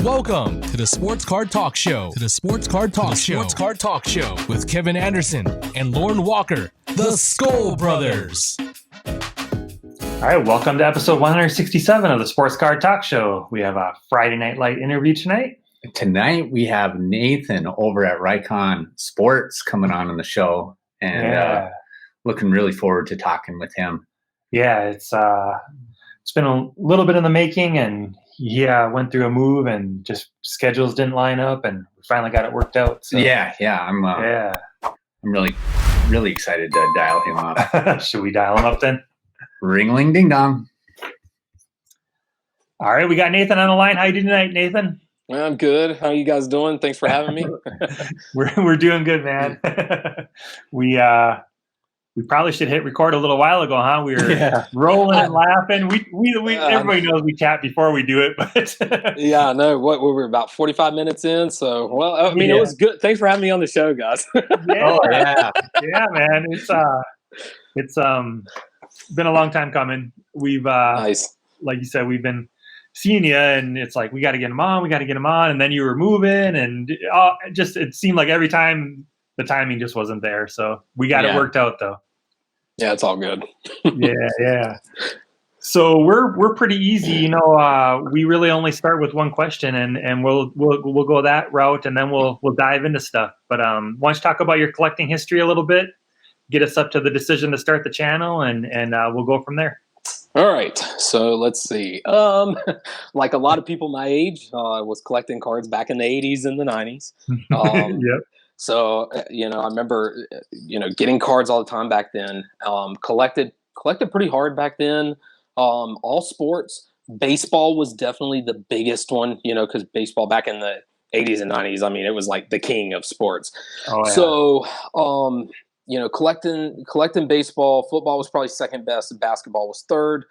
Welcome to the Sports Card Talk Show. Sports Card Talk Show with Kevin Anderson and Lorn Walker, the Skull Brothers. All right, welcome to episode 167 of the Sports Card Talk Show. We have a Friday Night Light interview tonight. Tonight we have Nathan over at Riconn Sports coming on the show, and looking really forward to talking with him. Yeah, it's been a little bit in the making, and he went through a move, and just schedules didn't line up, and we finally got it worked out. So. I'm really excited to dial him up. Should we dial him up then? Ring-a-ling ding dong. All right, we got Nathan on the line. How you doing tonight, Nathan? I'm good. How you guys doing? Thanks for having me. We're doing good, man. We probably should hit record a little while ago, huh? We were rolling and laughing. We everybody knows we chat before we do it, but yeah, I know. We were about 45 minutes in, so it was good. Thanks for having me on the show, guys. Yeah, man. It's been a long time coming. We've nice. Like you said, we've been seeing you, and it's like we got to get him on, and then you were moving, and it seemed like every time the timing just wasn't there. So we got it worked out, though. Yeah, it's all good. Yeah. So we're pretty easy, we really only start with one question, and we'll go that route, and then we'll dive into stuff. But why don't you talk about your collecting history a little bit, get us up to the decision to start the channel, and we'll go from there. All right, so let's see. Like a lot of people my age, I was collecting cards back in the 80s and the 90s. Yep. So, I remember, getting cards all the time back then. Collected pretty hard back then. All sports. Baseball was definitely the biggest one, because baseball back in the 80s and 90s, it was like the king of sports. Oh, yeah. So, collecting baseball. Football was probably second best, and basketball was third.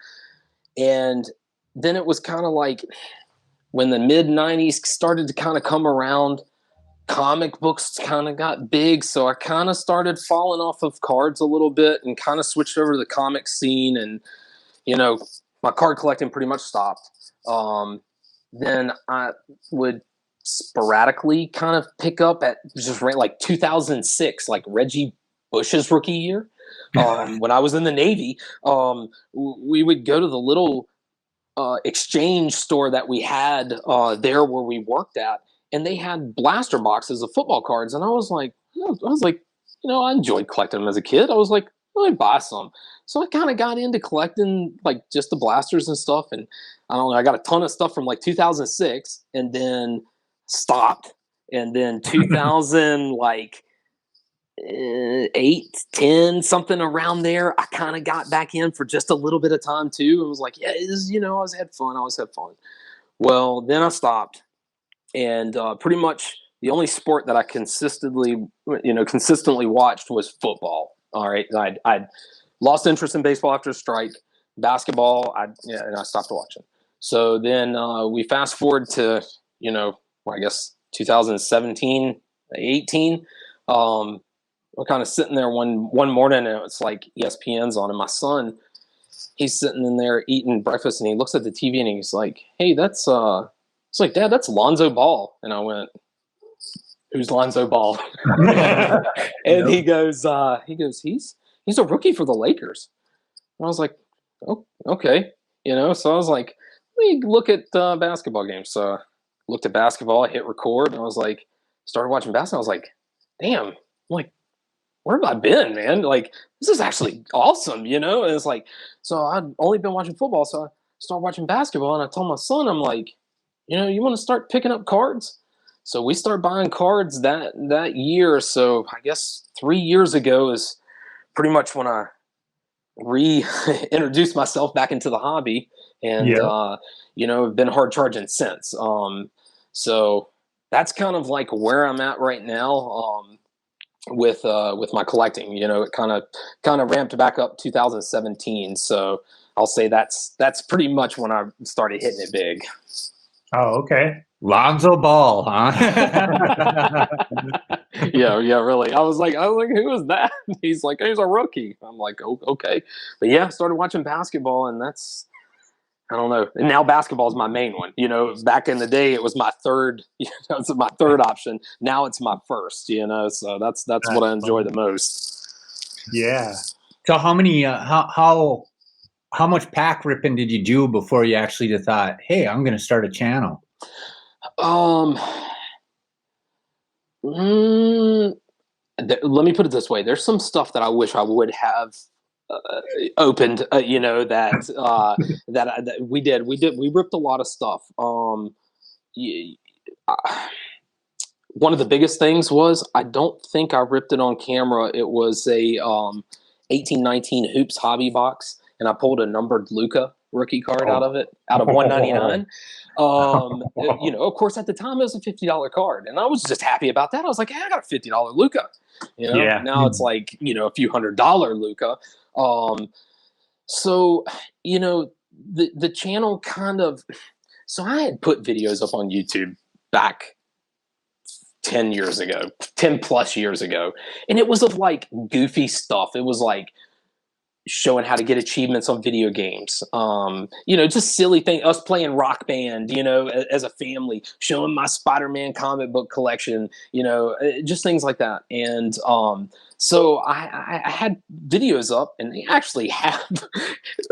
And then it was kind of like when the mid-90s started to kind of come around, comic books kind of got big, so I kind of started falling off of cards a little bit and kind of switched over to the comic scene, and my card collecting pretty much stopped. Then I would sporadically kind of pick up at just right like 2006, like Reggie Bush's rookie year. When I was in the Navy, we would go to the little exchange store that we had there where we worked at, and they had blaster boxes of football cards. And I was like, I enjoyed collecting them as a kid. I was like, let me buy some. So I kind of got into collecting like just the blasters and stuff. And I got a ton of stuff from like 2006 and then stopped. And then 2000, like 8, 10, something around there, I kind of got back in for just a little bit of time too. It was like, I always had fun. Well, then I stopped. And pretty much the only sport that I consistently watched was football. All right, I'd lost interest in baseball after a strike. Basketball, and I stopped watching. So then we fast forward to 2017, 18. We're kind of sitting there one morning, and it's like ESPN's on, and my son, he's sitting in there eating breakfast, and he looks at the TV, and he's like, "Hey, that's It's like, Dad, that's Lonzo Ball." And I went, "Who's Lonzo Ball?" And he goes, he's a rookie for the Lakers. And I was like, "Oh, okay." So I was like, let me look at basketball games. So I looked at basketball, I hit record, and I was like, started watching basketball. I was like, damn, where have I been, man? Like, this is actually awesome, And it's like, so I'd only been watching football. So I started watching basketball, and I told my son, I'm like, you want to start picking up cards? So we started buying cards that year. So I guess 3 years ago is pretty much when I reintroduced myself back into the hobby, and have been hard charging since. So that's kind of like where I'm at right now with my collecting. It kind of ramped back up 2017. So I'll say that's pretty much when I started hitting it big. Oh, okay. Lonzo Ball, huh? Yeah, really. I was like, who is that? He's like, he's a rookie. I'm like, oh, okay. But yeah, I started watching basketball, and that's I don't know. And now basketball is my main one. You know, back in the day, it was my third. It's my third option. Now it's my first. You know, so that's what I enjoy the most. Yeah. So how many? How much pack ripping did you do before you actually just thought, "Hey, I'm going to start a channel"? Let me put it this way: there's some stuff that I wish I would have opened. You know that we did. We ripped a lot of stuff. One of the biggest things was I don't think I ripped it on camera. It was a 1819 Hoops hobby box, and I pulled a numbered Luka rookie card out of it, out of 199. You know, of course, at the time it was a $50 card, and I was just happy about that. I was like, hey, I got a $50 Luka. You know, now it's like, you know, a few $100 Luka. So, you know, the channel kind of, so I had put videos up on YouTube back 10 plus years ago. And it was of like goofy stuff. It was like showing how to get achievements on video games. You know, just silly thing, us playing Rock Band, you know, as a family, showing my Spider-Man comic book collection, you know, just things like that. And, so I had videos up, and they actually have,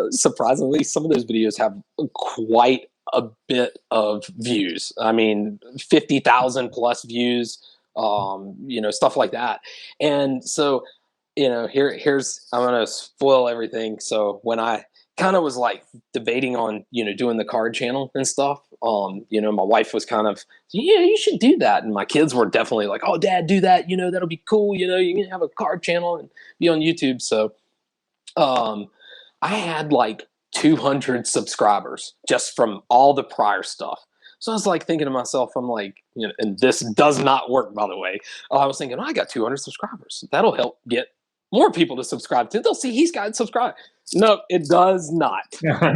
surprisingly, some of those videos have quite a bit of views. I mean, 50,000 plus views, you know, stuff like that. And so, you know, here's, I'm going to spoil everything. So when I kind of was like debating on, you know, doing the card channel and stuff, you know, my wife was kind of, yeah, you should do that. And my kids were definitely like, oh, Dad, do that. You know, that'll be cool. You know, you can have a card channel and be on YouTube. So I had like 200 subscribers just from all the prior stuff. So I was like thinking to myself, I'm like, you know, and this does not work, by the way. I was thinking, oh, I got 200 subscribers. That'll help get more people to subscribe to. They'll see he's got subscribe. No, it does not.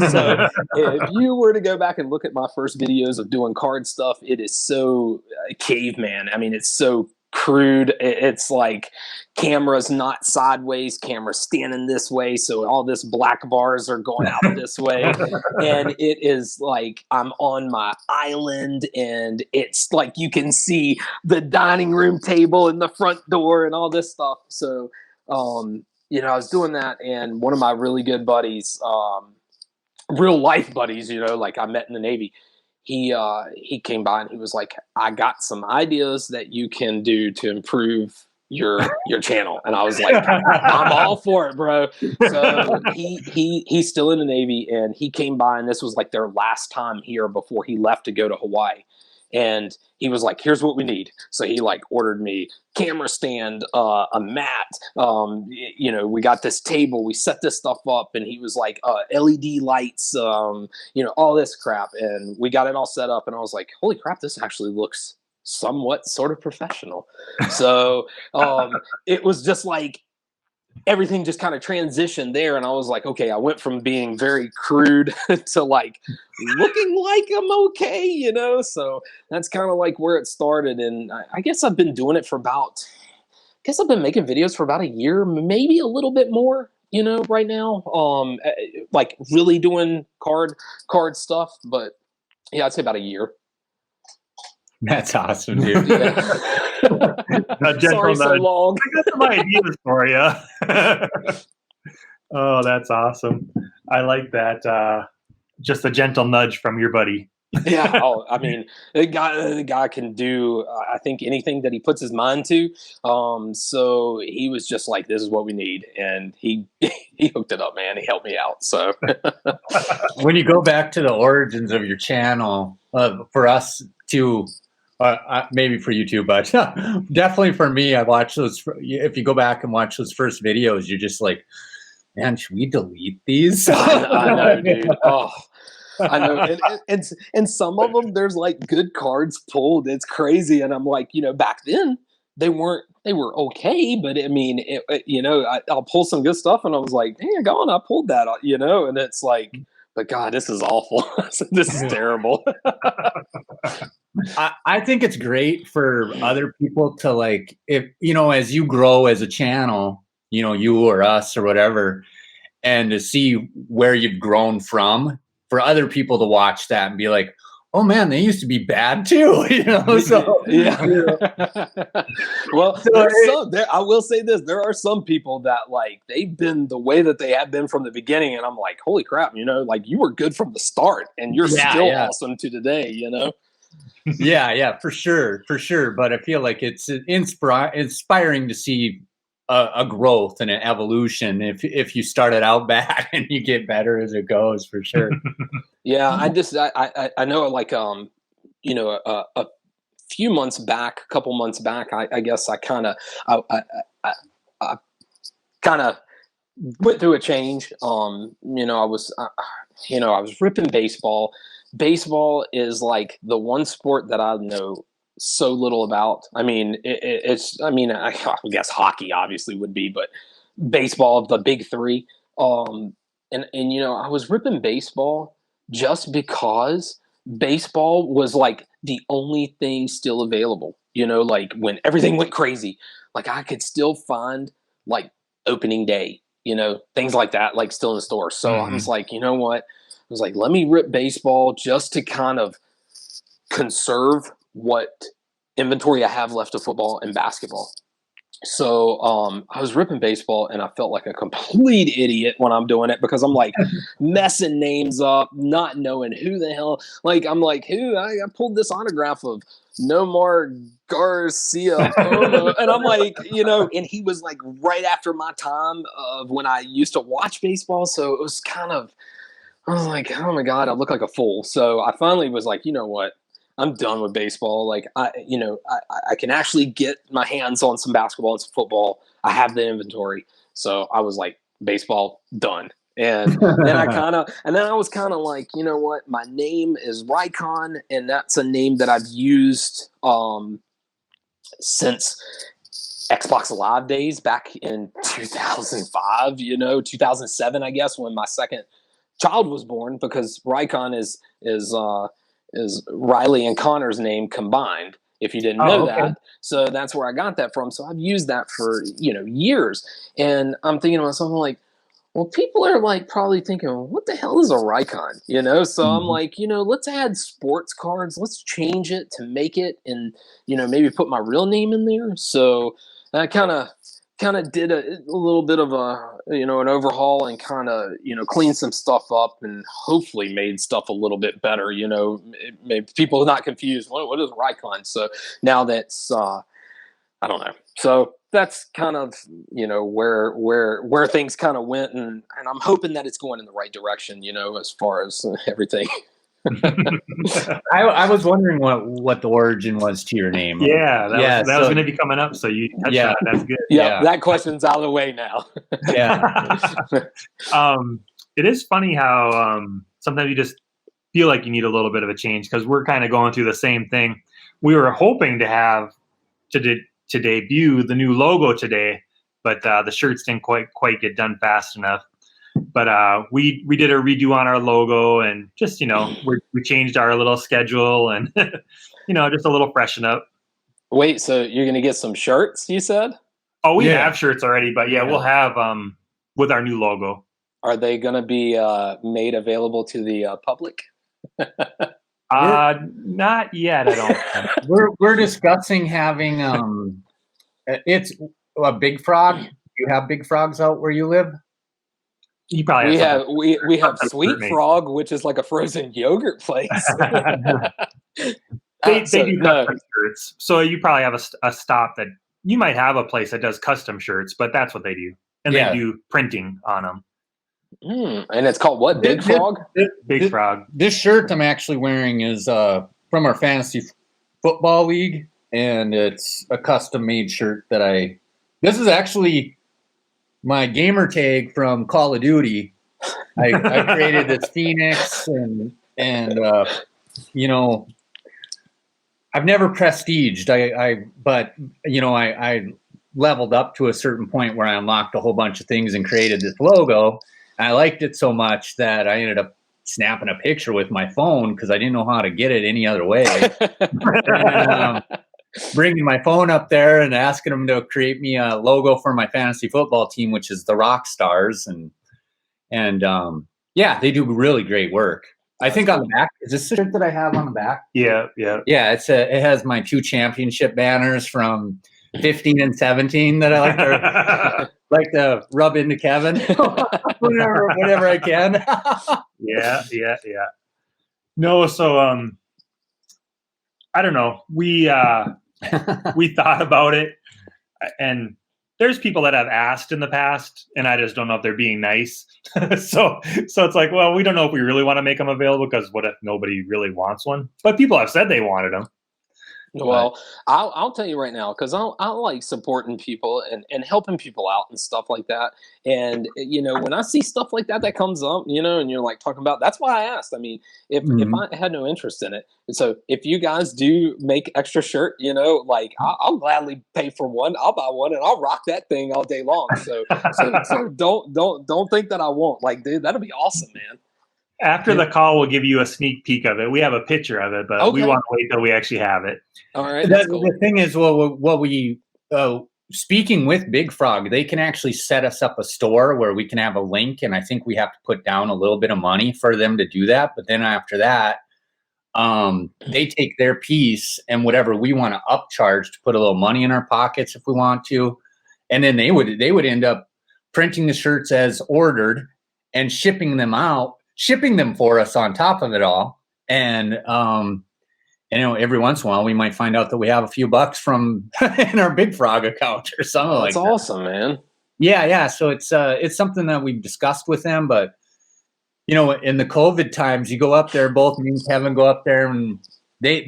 So if you were to go back and look at my first videos of doing card stuff, it is so caveman. I mean, it's so crude. It's like cameras not sideways, camera standing this way, so all this black bars are going out this way, and it is like I'm on my island, and it's like you can see the dining room table and the front door and all this stuff. So you know, I was doing that, and one of my really good buddies, real life buddies, you know, like I met in the Navy, he came by and he was like, I got some ideas that you can do to improve your channel. And I was like, I'm all for it, bro. So he's still in the Navy, and he came by, and this was like their last time here before he left to go to Hawaii. And he was like, here's what we need. So he like ordered me camera stand, a mat. You know, we got this table, we set this stuff up, and he was like, LED lights, you know, all this crap. And we got it all set up, and I was like, holy crap, this actually looks somewhat sort of professional. So it was just like, everything just kind of transitioned there, and I was like, okay, I went from being very crude to like looking like I'm okay, you know. So that's kind of like where it started, and I guess I've been doing it for about, I've been making videos for about a year, maybe a little bit more, you know, right now. Like really doing card stuff, but yeah, I'd say about a year. That's awesome, dude. Yeah. Sorry, so long. I got some ideas for you. Oh, that's awesome. I like that. Just a gentle nudge from your buddy. Yeah. Oh, I mean, the guy can do, I think, anything that he puts his mind to. So he was just like, this is what we need. And he hooked it up, man. He helped me out. So when you go back to the origins of your channel, for us to, maybe for you too, but definitely for me, I watched those. If you go back and watch those first videos, you're just like, man, should we delete these? I know, dude. Oh, I know. And some of them, there's like good cards pulled. It's crazy. And I'm like, you know, back then they were okay, but I mean, you know, I'll pull some good stuff, and I was like, dang on, I pulled that, you know, and it's like, but God, this is awful. This is terrible. I think it's great for other people to, like, if, you know, as you grow as a channel, you know, you or us or whatever, and to see where you've grown from for other people to watch that and be like, oh man, they used to be bad too, So yeah. Well, I will say this: there are some people that like they've been the way that they have been from the beginning, and I'm like, holy crap, like you were good from the start, and you're still awesome to today, Yeah, for sure. But I feel like it's inspiring to see a growth and an evolution if you started out bad and you get better as it goes, for sure. Yeah, I know, like a few months back, a couple months back, I guess I kind of went through a change. I was ripping baseball. Baseball is like the one sport that I know so little about. I mean, I guess hockey obviously would be, but baseball of the big three. And I was ripping baseball just because baseball was like the only thing still available, like when everything went crazy, like I could still find like opening day, things like that, like still in the store. So I was like, you know what? I was like, let me rip baseball just to kind of conserve what inventory I have left of football and basketball. So I was ripping baseball and I felt like a complete idiot when I'm doing it because I'm like messing names up, not knowing who the hell. Like I'm like, I pulled this autograph of Nomar Garcia, and I'm like, and he was like right after my time of when I used to watch baseball. So it was kind of, I was like, oh my God, I look like a fool. So I finally was like, you know what? I'm done with baseball. Like I can actually get my hands on some basketball and some football. I have the inventory. So I was like, baseball done. And then I was kind of like, you know what? My name is Riconn, and that's a name that I've used since Xbox Live days back in 2005, 2007, I guess, when my second child was born, because Riconn is Riley and Connor's name combined, if you didn't know that. So that's where I got that from. So I've used that for, years. And I'm thinking to myself, I'm like, well, people are like probably thinking, what the hell is a Riconn? So I'm like, let's add sports cards. Let's change it to make it and, maybe put my real name in there. So I kind of did a little bit of an overhaul and kind of, cleaned some stuff up and hopefully made stuff a little bit better. Maybe people are not confused. What is Riconn? So now that's, I don't know. So that's kind of, where things kind of went. And I'm hoping that it's going in the right direction, as far as everything. I was wondering what the origin was to your name. Yeah, that was going to be coming up. So you touched on it. That's good. Yeah, that question's out of the way now. It is funny how sometimes you just feel like you need a little bit of a change, because we're kind of going through the same thing. We were hoping to have to debut the new logo today, but the shirts didn't quite get done fast enough. But we did a redo on our logo, and just we changed our little schedule, and just a little freshen up. Wait, so you're gonna get some shirts? You said? Oh, we have shirts already, but we'll have with our new logo. Are they gonna be made available to the public? Not yet. I don't. We're discussing having it's a Big Frog. You have Big Frogs out where you live? You probably we have Sweet Frog, which is like a frozen yogurt place. They do custom shirts, so you probably have a stop that you might have a place that does custom shirts, but that's what they do, and they do printing on them. And it's called what? Big Frog? Big Frog. This shirt I'm actually wearing is from our fantasy football league, and it's a custom made shirt that this is actually my gamer tag from Call of Duty. I created this Phoenix, and I've never prestiged. But I leveled up to a certain point where I unlocked a whole bunch of things and created this logo. And I liked it so much that I ended up snapping a picture with my phone because I didn't know how to get it any other way. And, bringing my phone up there and asking them to create me a logo for my fantasy football team, which is the Rock Stars, and they do really great work. I think on the back, is this the shirt that I have on the back? Yeah. Yeah, it has my 2 championship banners from 15 and 17 that I like to rub into Kevin whenever I can. Yeah. No, so I don't know. We thought about it, and there's people that have asked in the past, and I just don't know if they're being nice. so it's like, well, we don't know if we really want to make them available, because what if nobody really wants one? But people have said they wanted them. Well, I'll tell you right now, because I like supporting people and helping people out and stuff like that. And, when I see stuff like that comes up, and you're like talking about, that's why I asked. I mean, if I had no interest in it. And so if you guys do make extra shirt, like I'll gladly pay for one. I'll buy one and I'll rock that thing all day long. So don't think that I won't. Like, dude, that'll be awesome, man. After the call, we'll give you a sneak peek of it. We have a picture of it, but we want to wait till we actually have it. All right. Cool. The thing is, what we speaking with Big Frog, they can actually set us up a store where we can have a link, and I think we have to put down a little bit of money for them to do that. But then after that, they take their piece and whatever we want to upcharge to put a little money in our pockets if we want to, and then they would end up printing the shirts as ordered and shipping them for us on top of it all. And every once in a while we might find out that we have a few bucks from in our Big Frog account or something like that. That's awesome, man. Yeah. So it's something that we've discussed with them, but in the COVID times, you go up there, both me and Kevin go up there, and they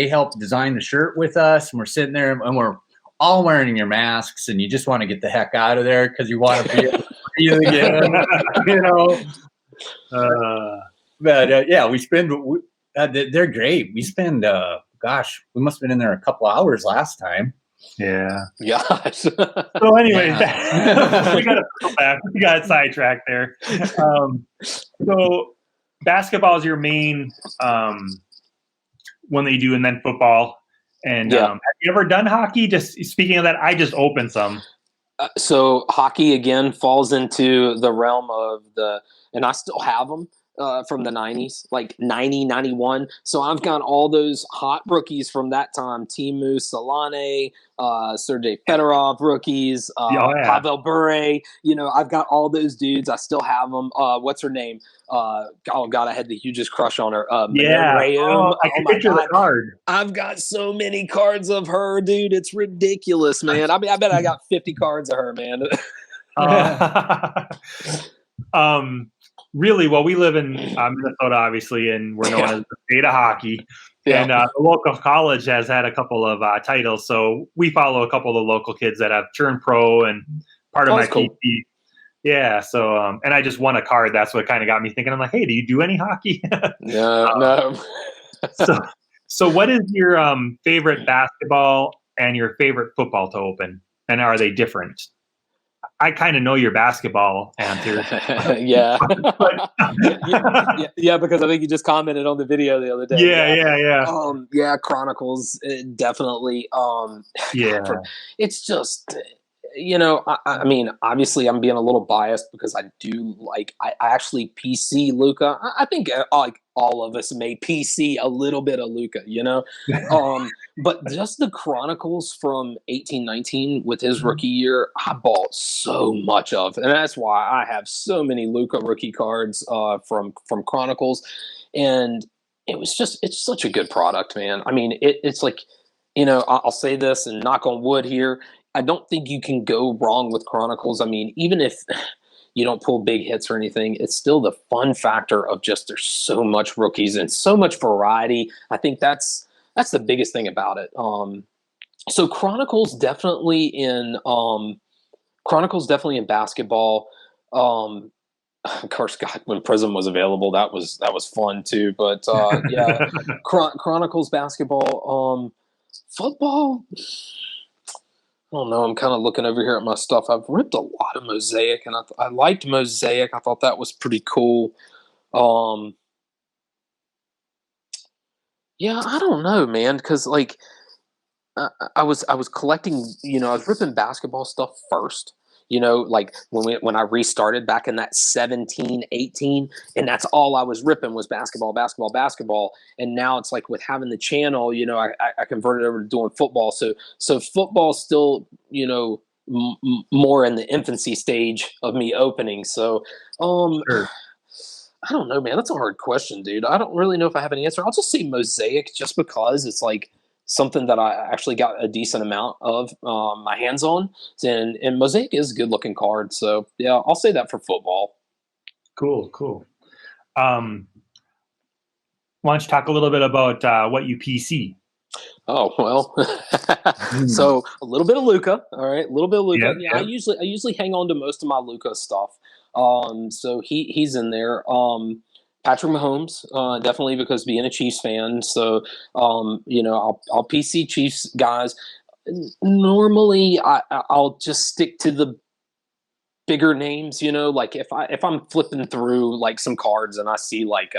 help design the shirt with us, and we're sitting there and we're all wearing your masks, and you just want to get the heck out of there because you want to be able to breathe again, But they're great. We spend, we must have been in there a couple hours last time. Yeah. Gosh. So anyways, we got to go back. We got sidetracked there. So basketball is your main one that you do, and then football. And have you ever done hockey? Just speaking of that, I just opened some. So hockey again falls into the realm of and I still have them from the 90s, like 90, 91. So I've got all those hot rookies from that time: Timu Solane, Sergei Fedorov rookies, Pavel Bure. I've got all those dudes. I still have them. What's her name? Oh God, I had the hugest crush on her. I can picture the card. I've got so many cards of her, dude. It's ridiculous, man. I mean, I bet I got 50 cards of her, man. Really, well, we live in Minnesota, obviously, and we're known as the state of hockey. Yeah. And the local college has had a couple of titles, so we follow a couple of the local kids that have turned pro and part of my cool. PT. Yeah, so and I just won a card. That's what kind of got me thinking. I'm like, hey, do you do any hockey? No. So what is your favorite basketball and your favorite football to open, and are they different? I kind of know your basketball answer. Yeah, because I think you just commented on the video the other day. Yeah. Chronicles, definitely. It's just, I mean, obviously I'm being a little biased because I do I actually PC Luka. I think like all of us may PC a little bit of Luka, but just the Chronicles from 18-19 with his rookie year, I bought so much of, and that's why I have so many Luka rookie cards from Chronicles, and it's such a good product, man. I mean, it's like, I'll say this and knock on wood here. I don't think you can go wrong with Chronicles. I mean, even if you don't pull big hits or anything, it's still the fun factor of just there's so much rookies and so much variety. I think that's the biggest thing about it. So Chronicles definitely in basketball. Of course, God, when Prism was available, that was fun too. But Chronicles basketball, football. I don't know. I'm kind of looking over here at my stuff. I've ripped a lot of Mosaic, and I liked Mosaic. I thought that was pretty cool. I don't know, man, because I was collecting. I was ripping basketball stuff first. you know, like when I restarted back in that 17, 18, and that's all I was ripping was basketball, basketball, basketball. And now it's like with having the channel, you know, I converted over to doing football. So football's still, you know, more in the infancy stage of me opening. So, Sure. I don't know, man. That's a hard question, dude. I don't really know if I have an answer. I'll just say Mosaic just because it's like something that I actually got a decent amount of my hands on. And Mosaic is a good looking card. So, yeah, I'll say that for football. Cool. Why don't you talk a little bit about what you PC? Oh, well, so a little bit of Luca. All right. A little bit of Luca. Yep, Yeah, yep. I usually hang on to most of my Luca stuff. So he's in there. Patrick Mahomes, definitely because being a Chiefs fan. So, you know, I'll PC Chiefs guys. Normally I'll just stick to the bigger names, you know, like if I'm flipping through like some cards and I see like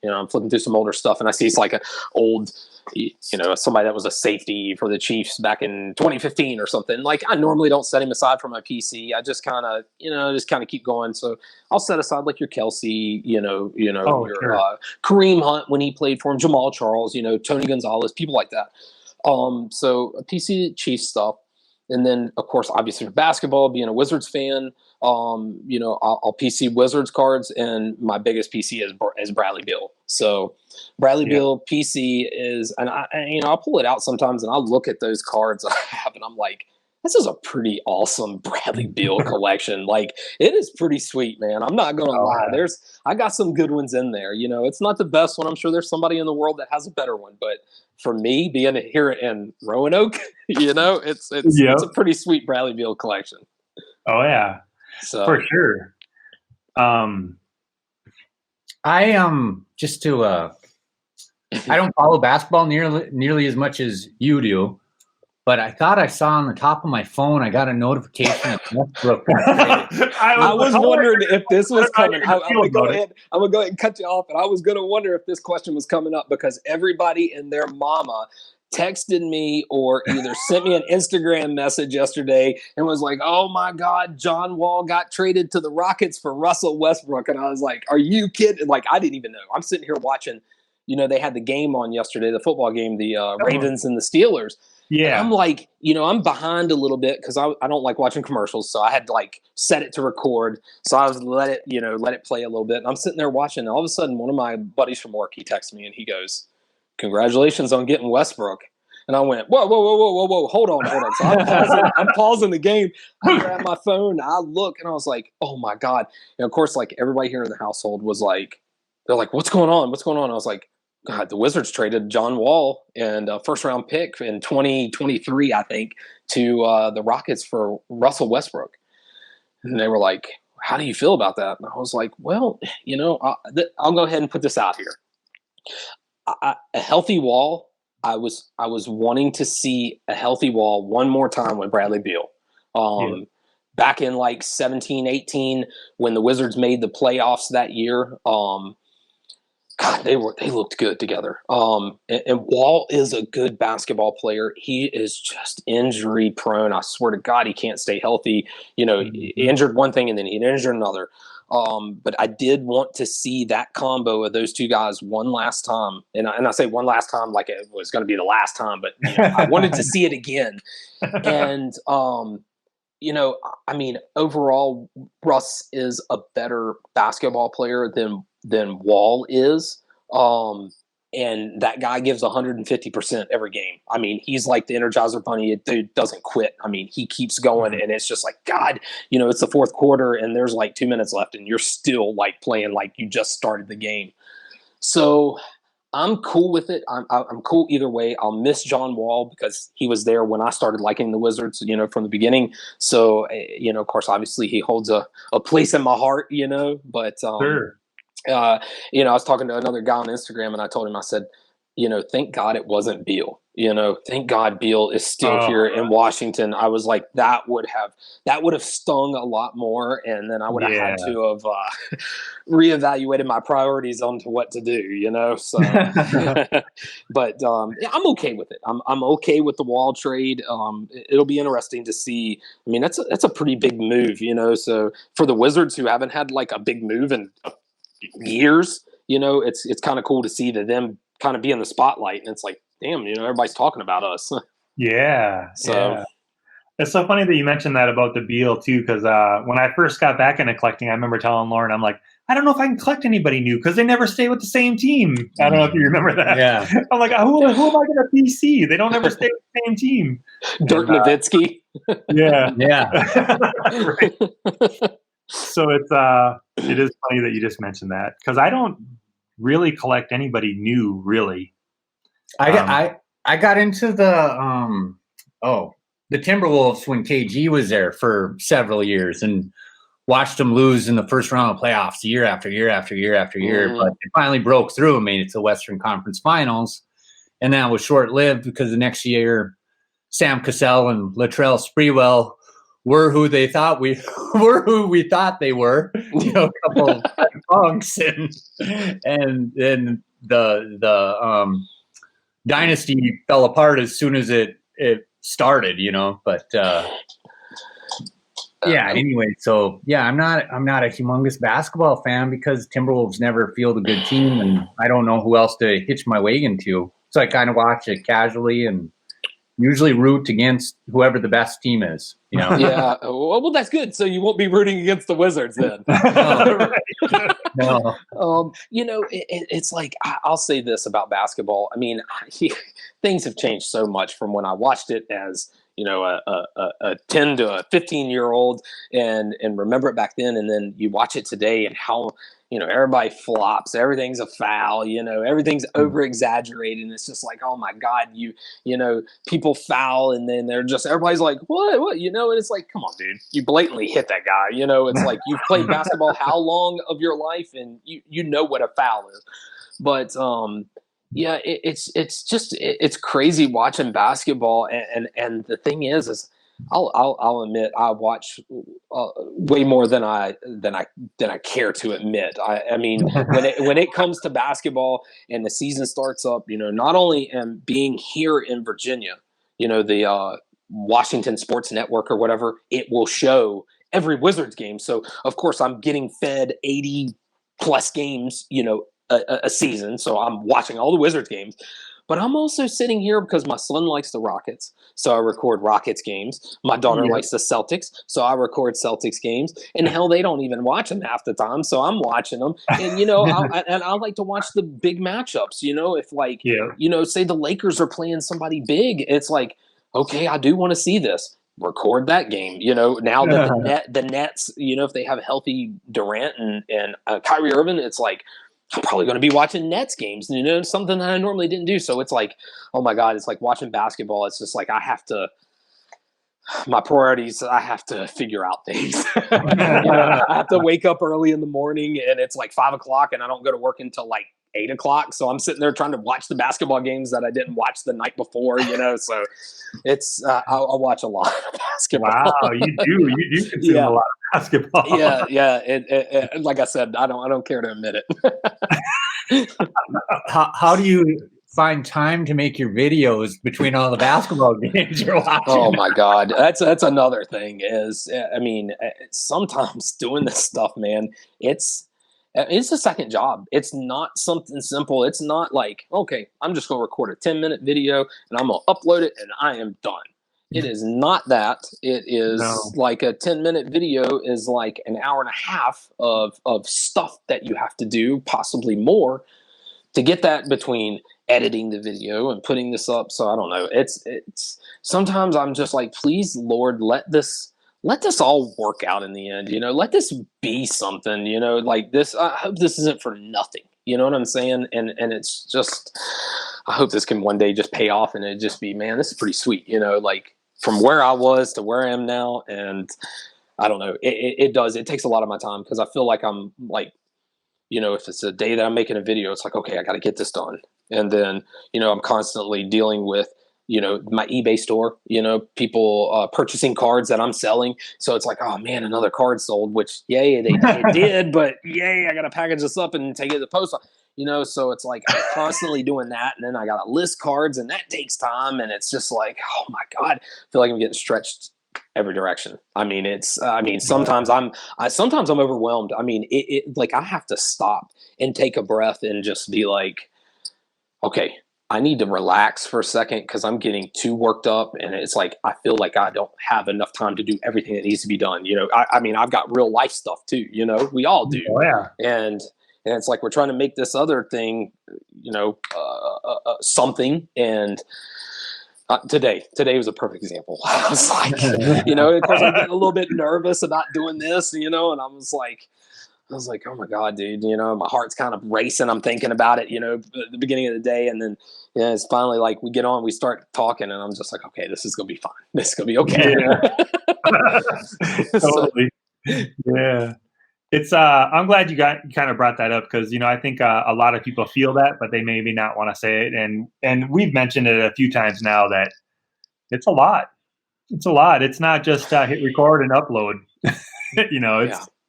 you know, I'm flipping through some older stuff and I see it's like a old, you know, somebody that was a safety for the Chiefs back in 2015 or something. Like I normally don't set him aside for my PC. I just kind of, you know, keep going. So I'll set aside like your Kelsey, your Sure. Kareem Hunt when he played for him, Jamal Charles, you know, Tony Gonzalez, people like that. So PC Chiefs stuff. And then, of course, obviously for basketball, being a Wizards fan, you know, I'll PC Wizards cards, and my biggest PC is Bradley Beal. So Bradley Beal PC is, and you know, I'll pull it out sometimes, and I'll look at those cards I have, and I'm like, this is a pretty awesome Bradley Beal collection. Like, it is pretty sweet, man. I'm not gonna lie. Yeah. I got some good ones in there. You know, it's not the best one. I'm sure there's somebody in the world that has a better one, but for me, being here in Roanoke, you know, it's a pretty sweet Bradley Beal collection. Oh yeah, So for sure. I just to I don't follow basketball nearly as much as you do, but I thought I saw on the top of my phone I got a notification that Westbrook got traded. I was wondering if this was coming. I'm gonna go ahead and cut you off, and I was gonna wonder if this question was coming up because everybody and their mama texted me or either sent me an Instagram message yesterday and was like, "Oh my God, John Wall got traded to the Rockets for Russell Westbrook," and I was like, "Are you kidding?" Like I didn't even know. I'm sitting here watching. You know, they had the game on yesterday, the football game, the Ravens and the Steelers. Yeah. And I'm like, you know, I'm behind a little bit because I don't like watching commercials. So I had to like set it to record. So I was let it play a little bit. And I'm sitting there watching. And all of a sudden, one of my buddies from work, he texts me and he goes, "Congratulations on getting Westbrook." And I went, whoa, hold on. So I'm pausing the game. I grab my phone, I look, and I was like, oh my God. And of course, like everybody here in the household was like, they're like, what's going on? I was like, God, the Wizards traded John Wall and a first-round pick in 2023, I think, to the Rockets for Russell Westbrook. And they were like, how do you feel about that? And I was like, well, you know, I'll go ahead and put this out here. A healthy Wall, I was wanting to see a healthy Wall one more time with Bradley Beal. Back in like 17, 18, when the Wizards made the playoffs that year, God, they looked good together. And Wall is a good basketball player. He is just injury prone. I swear to God, he can't stay healthy. You know, he injured one thing and then he injured another. But I did want to see that combo of those two guys one last time. And I say one last time like it was going to be the last time, but you know, I wanted to see it again. And, you know, I mean, overall, Russ is a better basketball player than Wall is. And that guy gives 150% every game. I mean, he's like the Energizer Bunny. Dude doesn't quit. I mean, he keeps going, and it's just like, God, you know, it's the fourth quarter, and there's like 2 minutes left, and you're still like playing like you just started the game. So I'm cool with it. I'm cool either way. I'll miss John Wall because he was there when I started liking the Wizards, you know, from the beginning. So, you know, of course, obviously he holds a place in my heart, you know, but, Sure. you know, I was talking to another guy on Instagram and I told him, I said, you know, thank God it wasn't Beal Thank God Beal is still here in Washington. I was like, that would have stung a lot more, and then I would have had to have reevaluated my priorities onto what to do. So, but yeah, I'm okay with it. I'm okay with the Wall trade. It'll be interesting to see. I mean, that's a pretty big move, So for the Wizards, who haven't had like a big move in years, it's kind of cool to see them kind of be in the spotlight, and it's like, damn, everybody's talking about us. Yeah. So yeah. It's so funny that you mentioned that about the Beal too, because when I first got back into collecting, I remember telling Lauren, I'm like, I don't know if I can collect anybody new because they never stay with the same team. I don't know if you remember that. Yeah. I'm like, who am I going to PC? They don't ever stay with the same team. Dirk Nowitzki. Yeah. Yeah. Right. So it is funny that you just mentioned that, because I don't really collect anybody new, really. I got into the Timberwolves when KG was there for several years and watched them lose in the first round of playoffs year after year after year after year. Mm-hmm. But they finally broke through and made it to the Western Conference Finals. And that was short-lived because the next year, Sam Cassell and Latrell Sprewell were who they thought we were. A couple of punks, and then the dynasty fell apart as soon as it started, but yeah, anyway, so yeah, I'm not a humongous basketball fan because Timberwolves never field a good team, and I don't know who else to hitch my wagon to, so I kind of watch it casually and usually root against whoever the best team is, Yeah, well, that's good. So you won't be rooting against the Wizards then. No. It's like, I'll say this about basketball. I mean, things have changed so much from when I watched it as a 10 to a 15-year-old and remember it back then, and then you watch it today and how everybody flops, everything's a foul, everything's over exaggerated, and it's just like, oh my God, people foul, and then they're just, everybody's like, what, and it's like, come on, dude, you blatantly hit that guy, it's like, you've played basketball how long of your life, and you know what a foul is. But yeah, it's crazy watching basketball, and the thing is I'll admit I watch way more than I care to admit. I mean, when it comes to basketball and the season starts up, not only am being here in Virginia, the Washington Sports Network or whatever, it will show every Wizards game. So of course I'm getting fed 80 plus games, a season. So I'm watching all the Wizards games. But I'm also sitting here because my son likes the Rockets, so I record Rockets games. My daughter likes the Celtics, so I record Celtics games. And hell, they don't even watch them half the time, so I'm watching them. And I like to watch the big matchups. If say the Lakers are playing somebody big, it's like, okay, I do want to see this. Record that game. Now that the Nets, if they have a healthy Durant and Kyrie Irving, it's like, I'm probably going to be watching Nets games, something that I normally didn't do. So it's like, oh my God, it's like watching basketball. It's just like, my priorities, I have to figure out things. I have to wake up early in the morning and it's like 5:00 and I don't go to work until like 8:00. So I'm sitting there trying to watch the basketball games that I didn't watch the night before, so it's, I'll watch a lot of basketball. Wow, you do consume a lot of basketball. Yeah. It, like I said, I don't care to admit it. How do you find time to make your videos between all the basketball games you're watching? Oh my God, that's another thing. Is, I mean, sometimes doing this stuff, man, it's a second job. It's not something simple. It's not like, okay, I'm just going to record a 10-minute video and I'm going to upload it and I am done. It is not that. It is like a 10-minute video is like an hour and a half of stuff that you have to do, possibly more, to get that between editing the video and putting this up. So I don't know. It's sometimes I'm just like, please, Lord, let this all work out in the end. Let this be something. Like this. I hope this isn't for nothing. You know what I'm saying? And it's just, I hope this can one day just pay off and it just be, man, this is pretty sweet. Like from where I was to where I am now, and I don't know. It does. It takes a lot of my time because I feel like I'm like, if it's a day that I'm making a video, it's like, okay, I got to get this done. And then, I'm constantly dealing with my eBay store, people purchasing cards that I'm selling. So it's like, oh man, another card sold, which it did, but I got to package this up and take it to the post office. So it's like I'm constantly doing that. And then I got to list cards and that takes time. And it's just like, oh my God, I feel like I'm getting stretched every direction. I mean, sometimes I'm overwhelmed. I mean, like I have to stop and take a breath and just be like, okay, I need to relax for a second because I'm getting too worked up. And it's like, I feel like I don't have enough time to do everything that needs to be done. I mean, I've got real life stuff too, we all do. Oh, yeah. And it's like, we're trying to make this other thing, something. And today was a perfect example. I was like, of course I'm getting a little bit nervous about doing this, and I was like, oh my God, dude, my heart's kind of racing. I'm thinking about it, at the beginning of the day. And then, it's finally like we get on, we start talking and I'm just like, okay, this is going to be fine. This is going to be okay. Yeah. Totally. Yeah. It's, I'm glad you kind of brought that up because, I think a lot of people feel that, but they maybe not want to say it. And we've mentioned it a few times now that it's a lot. It's a lot. It's not just hit record and upload.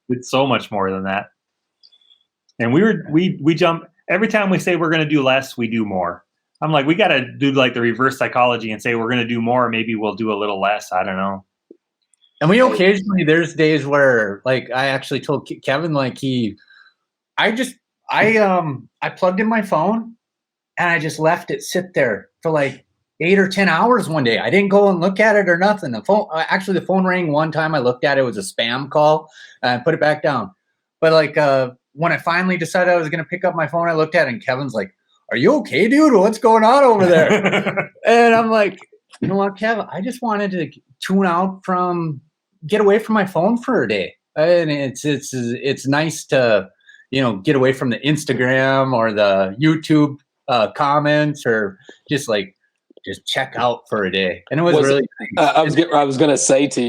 It's so much more than that. And we jump every time we say we're going to do less, we do more. I'm like, we got to do like the reverse psychology and say we're going to do more. Maybe we'll do a little less. I don't know. And we occasionally, there's days where like I actually told Kevin, like I plugged in my phone and I just left it sit there for like 8 or 10 hours one day. I didn't go and look at it or nothing. The phone rang one time. I looked at it. It was a spam call and I put it back down. But like when I finally decided I was going to pick up my phone, I looked at it and Kevin's like, "Are you okay, dude? What's going on over there?" And I'm like, you know what, Kevin, I just wanted to tune out get away from my phone for a day. And it's nice to, get away from the Instagram or the YouTube comments or just check out for a day. And it was really nice. I was going to say to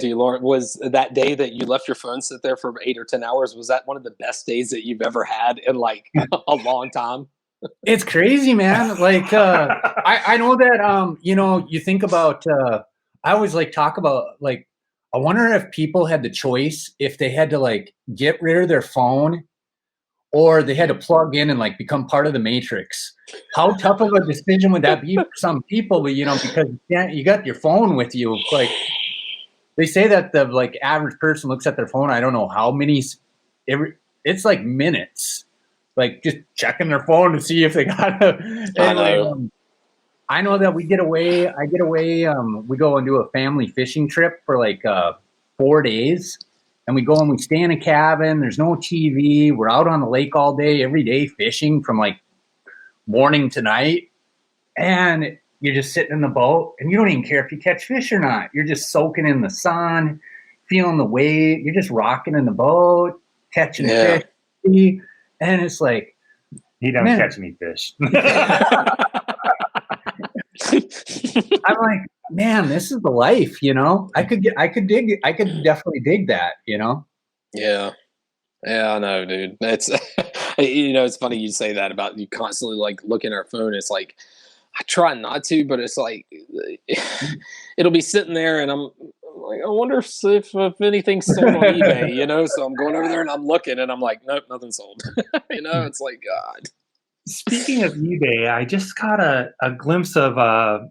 you, Lauren, was that day that you left your phone sit there for 8 or 10 hours, was that one of the best days that you've ever had in like a long time? It's crazy, man. Like, I know that, you think about, I always talk about I wonder if people had the choice, if they had to get rid of their phone or they had to plug in and become part of the matrix. How tough of a decision would that be for some people? But, because you got your phone with you. They say that the average person looks at their phone. I don't know how many, it's minutes, just checking their phone to see if they got I know that we get away. I get away. We go and do a family fishing trip for 4 days, and we go and we stay in a cabin. There's no TV. We're out on the lake all day, every day fishing from morning to night, and you're just sitting in the boat, and you don't even care if you catch fish or not. You're just soaking in the sun, feeling the wave. You're just rocking in the boat, catching fish, and it's like, he don't catch me fish. I'm like, man, this is the life, I could definitely dig that, Yeah, I know, dude. It's it's funny you say that about you constantly looking at our phone. It's like I try not to, but it's like it'll be sitting there, and I'm like, I wonder if anything's sold on eBay, So I'm going over there and I'm looking, and I'm like, nope, nothing's sold. It's like, God. Speaking of eBay, I just got a glimpse of a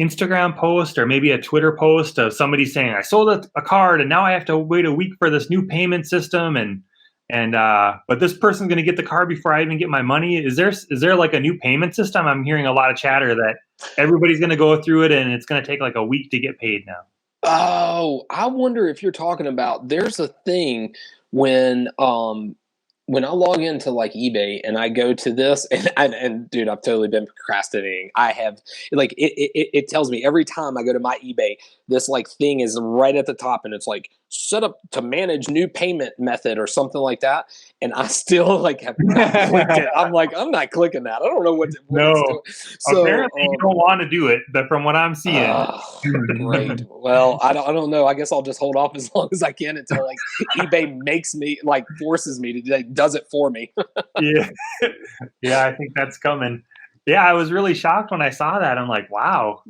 Instagram post or maybe a Twitter post of somebody saying, I sold a card and now I have to wait a week for this new payment system. But this person's going to get the card before I even get my money. Is there a new payment system? I'm hearing a lot of chatter that everybody's going to go through it and it's going to take a week to get paid now. Oh, I wonder if you're talking about, there's a thing when I log into eBay and I go to this and dude, I've totally been procrastinating. I have it tells me every time I go to my eBay, this thing is right at the top and it's set up to manage new payment method or something like that. And I still have not clicked it. I'm I'm not clicking that. I don't know what it's doing. So, apparently you don't want to do it, but from what I'm seeing. Great. Well, I don't know. I guess I'll just hold off as long as I can until eBay makes me forces me to does it for me. Yeah, I think that's coming. Yeah, I was really shocked when I saw that. I'm like, wow.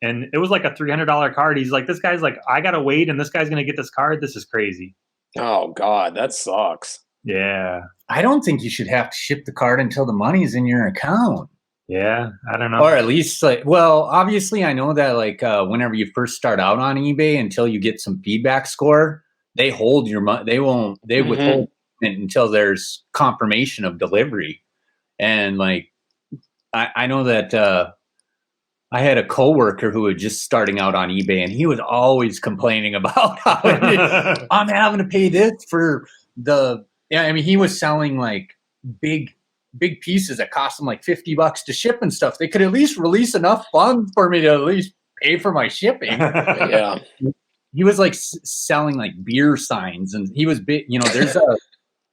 And it was like a $300 card. He's like, this guy's like, I got to wait and this guy's going to get this card. This is crazy. Oh, God, that sucks. Yeah. I don't think you should have to ship the card until the money's in your account. Yeah, I don't know. Or at least obviously I know that whenever you first start out on eBay, until you get some feedback score, they hold your money. They withhold it until there's confirmation of delivery. And I know that I had a coworker who was just starting out on eBay, and he was always complaining about how I'm having to pay this for he was selling big pieces that cost them like $50 to ship and stuff. They could at least release enough funds for me to at least pay for my shipping. Yeah. He was selling beer signs, and he was big.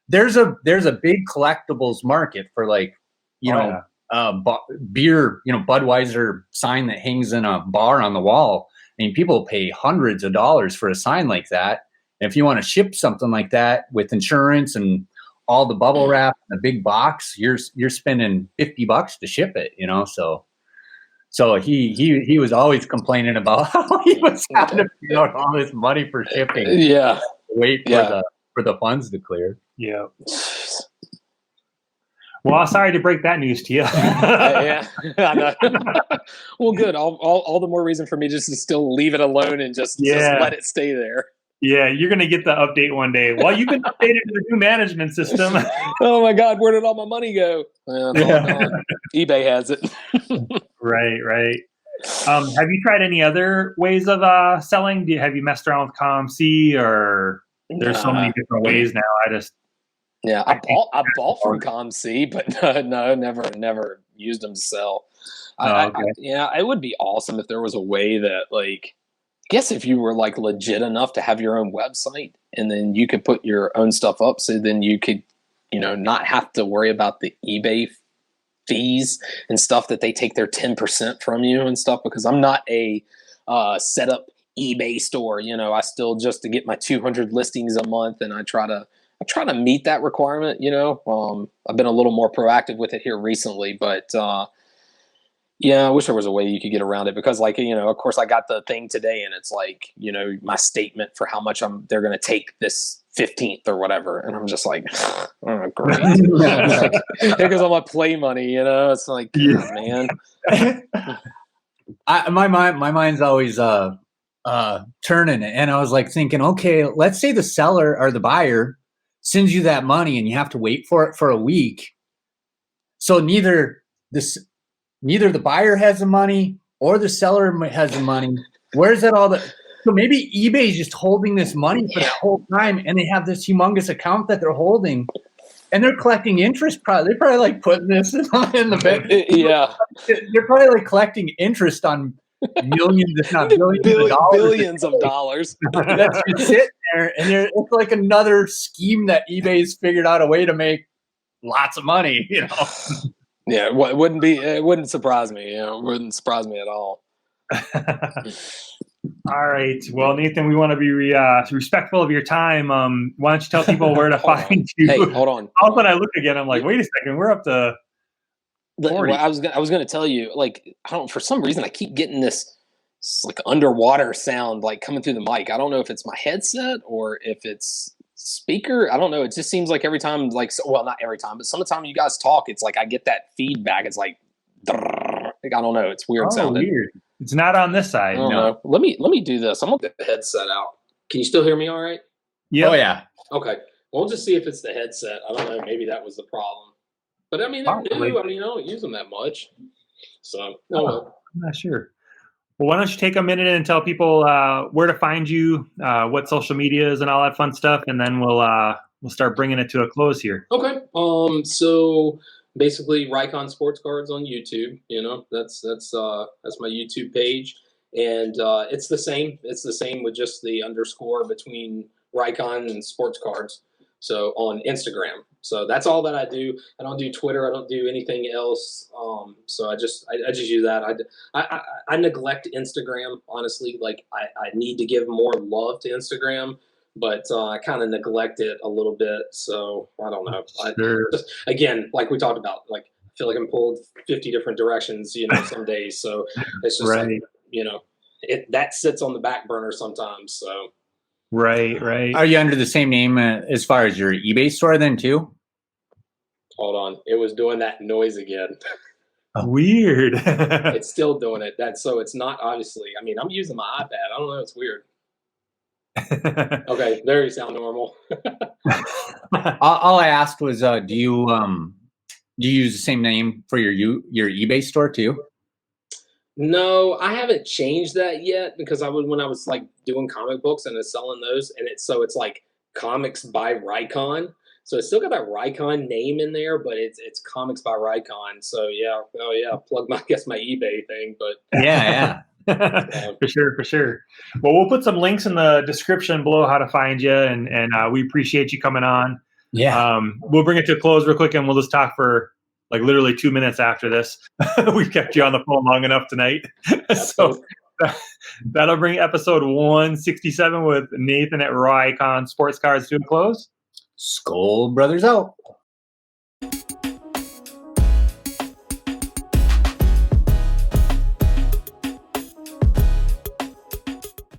There's a big collectibles market for beer, Budweiser sign that hangs in a bar on the wall. I mean, people pay hundreds of dollars for a sign like that. And if you want to ship something like that with insurance and all the bubble wrap in a big box, you're spending $50 to ship it, So he was always complaining about how he was having to pay out all this money for shipping. Yeah. Wait for the funds to clear. Yeah. Well, sorry to break that news to you. Yeah. Well, good. All the more reason for me just to still leave it alone and just let it stay there. Yeah, you're going to get the update one day. Well, you've been updated to the new management system. Oh, my God. Where did all my money go? eBay has it. Right. Have you tried any other ways of selling? Have you messed around with ComC, or there's so many different ways now? I bought from ComC, but no, never used them to sell. It would be awesome if there was a way that I guess if you were legit enough to have your own website, and then you could put your own stuff up, so then you could, not have to worry about the eBay fees and stuff that they take their 10% from you and stuff, because I'm not a set up eBay store. I still just to get my 200 listings a month, and I try to meet that requirement. I've been a little more proactive with it here recently, but I wish there was a way you could get around it, because of course I got the thing today, and it's my statement for how much they're going to take this 15th or whatever. And I'm just like, oh, great. Because all my play money, it's man. My mind's always turning, and I was thinking, okay, let's say the seller or the buyer sends you that money and you have to wait for it for a week. So neither the buyer has the money or the seller has the money. Where's that so maybe eBay is just holding this money for that whole time, and they have this humongous account that they're holding, and they're collecting interest. They're probably putting this in the bank. Yeah. They're probably collecting interest on millions, if not billions of dollars. That's just sitting there, and it's another scheme that eBay's figured out a way to make lots of money. Yeah, it wouldn't surprise me. It wouldn't surprise me at all. All right. Well, Nathan, we want to be respectful of your time. Why don't you tell people where to find you? Hey, hold on. All of a sudden I look again, I'm like, wait a second, we're up to 40. I was going to tell you, for some reason I keep getting this underwater sound coming through the mic. I don't know if it's my headset or if it's speaker. I don't know. It just seems like every time, not every time, but sometimes you guys talk, it's I get that feedback. It's I don't know. It's weird sounding. Weird. It's not on this side. No. Let me do this. I'm gonna get the headset out. Can you still hear me all right? Yeah. Oh yeah. Okay. We'll just see if it's the headset. I don't know. Maybe that was the problem. But they're new. I don't use them that much. So I'm not sure. Well, why don't you take a minute and tell people where to find you, what social media is, and all that fun stuff, and then we'll start bringing it to a close here. Okay. So basically, Riconn Sportscards on YouTube. That's my YouTube page, and it's the same. It's the same with just the underscore between Riconn and Sportscards. So on Instagram. So that's all that I do. I don't do Twitter. I don't do anything else. So I just use that. I neglect Instagram, honestly. I need to give more love to Instagram, but I kind of neglect it a little bit. So I don't know. Sure. Again, like we talked about, feel like I'm pulled 50 different directions, some days. So it's just Right. like, that sits on the back burner sometimes. So. Right. Are you under the same name as far as your eBay store then too? Hold on. It was doing that noise again. Weird. It's still doing it. So it's not obviously, I mean, I'm using my iPad. I don't know. It's weird. Okay. There you sound normal. All I asked was, do you use the same name for your eBay store too? No, I haven't changed that yet because when I was like doing comic books and selling those, and it's like Comics by Riconn. So it's still got that Riconn name in there, but it's Comics by Riconn. So yeah, plug my eBay thing, but Yeah. For sure. Well, we'll put some links in the description below how to find you, and we appreciate you coming on. Yeah. We'll bring it to a close real quick, and we'll just talk for like literally 2 minutes after this. We've kept you on the phone long enough tonight. So that'll bring episode 167 with Nathan at Riconn Sportscards to a close. Skol Brothers out.